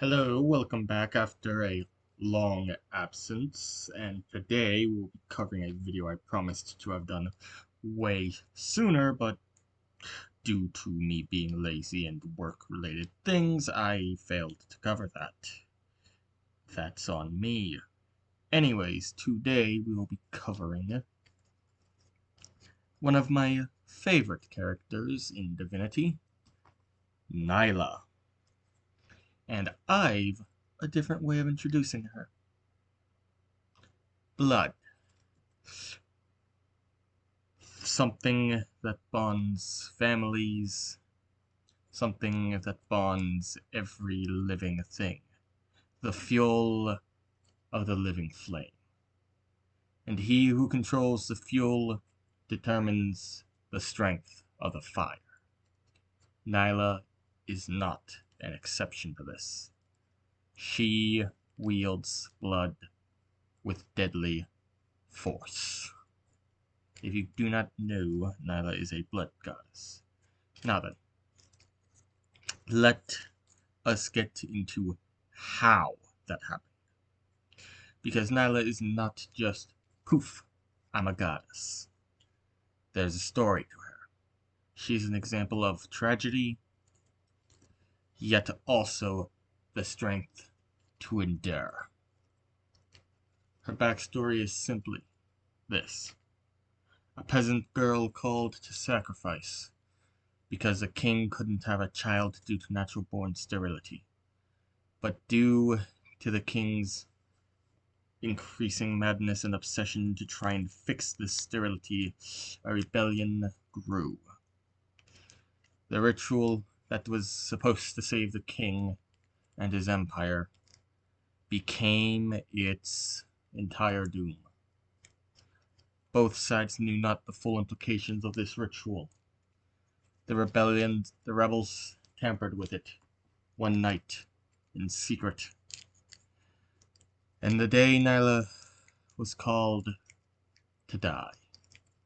Hello, welcome back after a long absence, and today we'll be covering a video I promised to have done way sooner, but due to me being lazy and work-related things, I failed to cover that. That's on me. Anyways, today we will be covering one of my favorite characters in Divinity, Nylla. And I've a different way of introducing her. Blood. Something that bonds families, something that bonds every living thing, the fuel of the living flame. And he who controls the fuel determines the strength of the fire. Nylla is not an exception to this. She wields blood with deadly force. If you do not know, Nylla is a blood goddess. Now then, let us get into how that happened. Because Nylla is not just, poof, I'm a goddess. There's a story to her. She's an example of tragedy, yet also the strength to endure. Her backstory is simply this. A peasant girl called to sacrifice because a king couldn't have a child due to natural-born sterility. But due to the king's increasing madness and obsession to try and fix this sterility, a rebellion grew. The ritual that was supposed to save the king and his empire became its entire doom. Both sides knew not the full implications of this ritual. The rebels tampered with it one night in secret. And the day Nylla was called to die.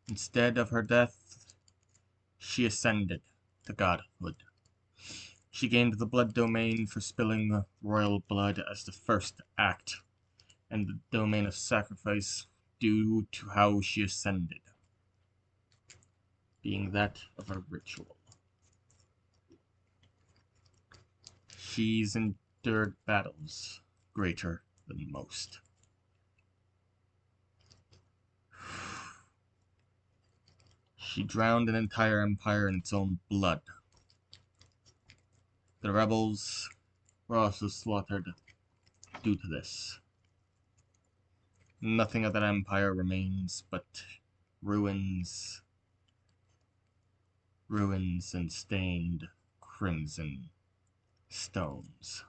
Instead of her death, she ascended to godhood. She gained the blood domain for spilling royal blood as the first act, and the domain of sacrifice due to how she ascended, being that of a ritual. She's endured battles greater than most. She drowned an entire empire in its own blood. The rebels were also slaughtered due to this. Nothing of that empire remains but ruins, ruins and stained crimson stones.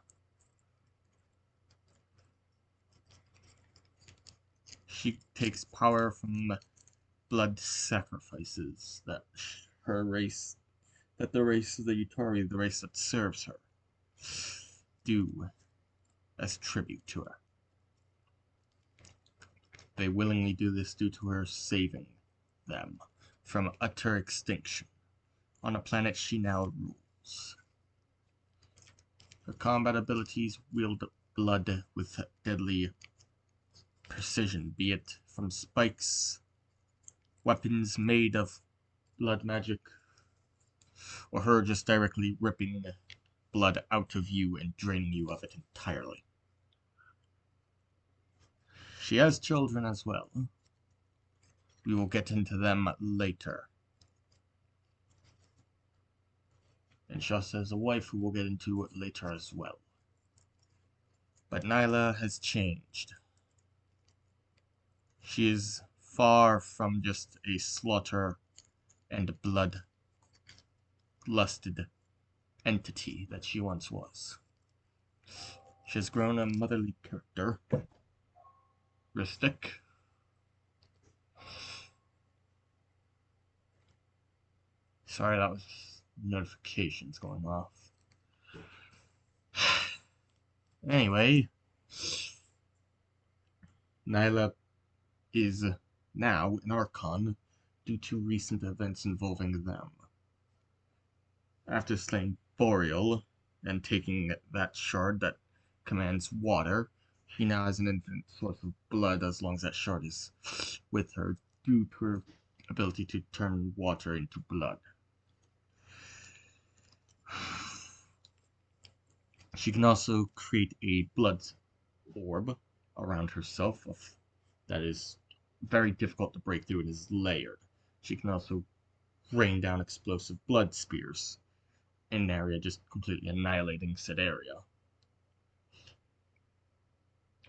She takes power from blood sacrifices that the race of the Yutori, the race that serves her, do as tribute to her. They willingly do this due to her saving them from utter extinction on a planet she now rules. Her combat abilities wield blood with deadly precision, be it from spikes, weapons made of blood magic, or her just directly ripping blood out of you and draining you of it entirely. She has children as well. We will get into them later. And she also has a wife who we'll get into later as well. But Nylla has changed. She is far from just a slaughter and blood-lusted entity that she once was. She has grown a motherly characteristic. Sorry, that was notifications going off. Anyway, Nylla is now an Archon due to recent events involving them. After slaying Boreal and taking that shard that commands water. She now has an infinite source of blood as long as that shard is with her, due to her ability to turn water into blood. She can also create a blood orb around herself that is very difficult to break through and is layered. She can also rain down explosive blood spears in an area, just completely annihilating said area.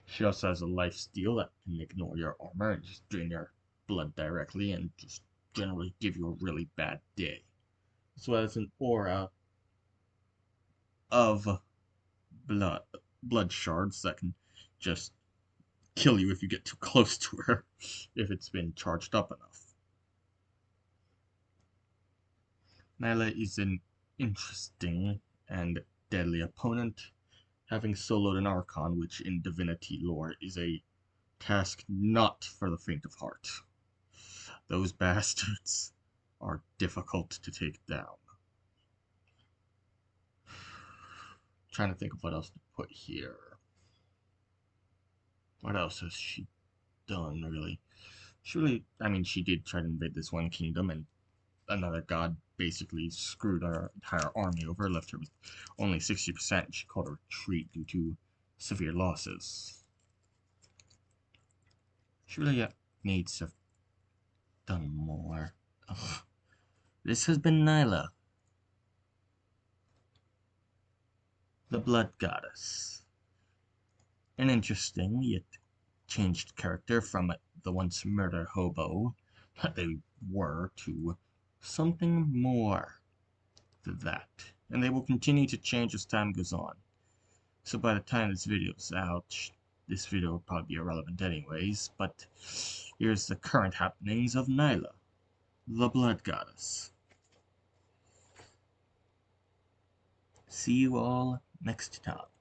She also has a life steal that can ignore your armor and just drain your blood directly and just generally give you a really bad day. As well as an aura of blood shards that can just kill you if you get too close to her, if it's been charged up enough. Nylla is an interesting and deadly opponent, having soloed an Archon, which in divinity lore is a task not for the faint of heart. Those bastards are difficult to take down. Trying to think of what else to put here. What else has she done, really? She did try to invade this one kingdom, and another god basically screwed our entire army over, left her with only 60%. She called a retreat due to severe losses. She really needs to have done more. Ugh. This has been Nylla, the Blood Goddess. An interesting yet changed character from the once murder hobo that they were to something more than that. And they will continue to change as time goes on. So by the time this video is out, this video will probably be irrelevant anyways, but here's the current happenings of Nylla, the Blood Goddess. See you all next time.